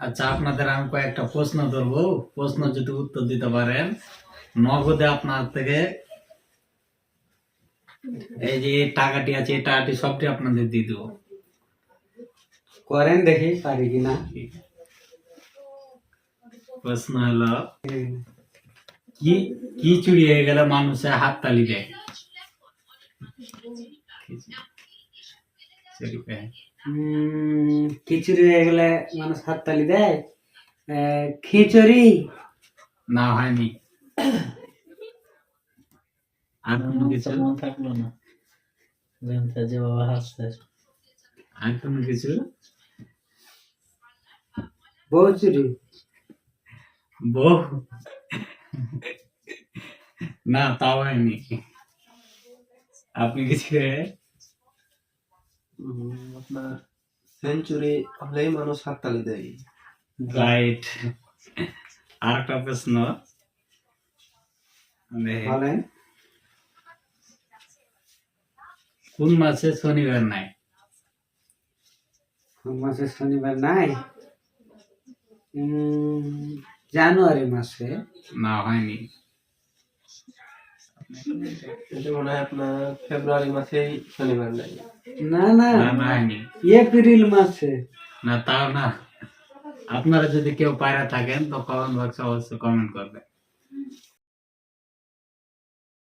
আচ্ছা, আপনাদের আমি কয়েকটা প্রশ্ন ধরবো। প্রশ্ন যদি উত্তর দিতে পারেন, নগদে আপনার থেকে এই যে টাকাটি আছে, এই টাকাটি সবটি আপনাদের দিয়ে দেবো। করেন দেখি পারি কিনা। প্রশ্ন হলো, কি কি চুরি হয়ে গেলে মানুষের হাততালি দেয়? চুরি পেয়ে। খিচুড়ি হয়ে গেলে মানুষ হাততালি দেয়। খিচুড়ি না, হয়নি। আর কোনো কিছু? থাকলো না, জানতে যে বাবা হাসছে। আর কোনো কিছু? বউ চুরি। বউ? না, তাও হয়নি। আপনি কিছু? আপনার সেঞ্চুরি হলেই মানুষ হাততালি দেয়। রাইট। আর একটা প্রশ্ন, বলেন। কোন মাসে শনিবার নাই? কোন মাসে শনিবার নাই? জানুয়ারি মাসে। না, হয়নি। এটা মনে হয় আপনার ফেব্রুয়ারি মাসেই শনিবার নাই। না না, না, না, হয়নি। এপ্রিল মাসে। না, তাও না। আপনারা যদি কেউ পায়রা থাকেন তো কমেন্ট বক্সে অবশ্যই কমেন্ট করবেন।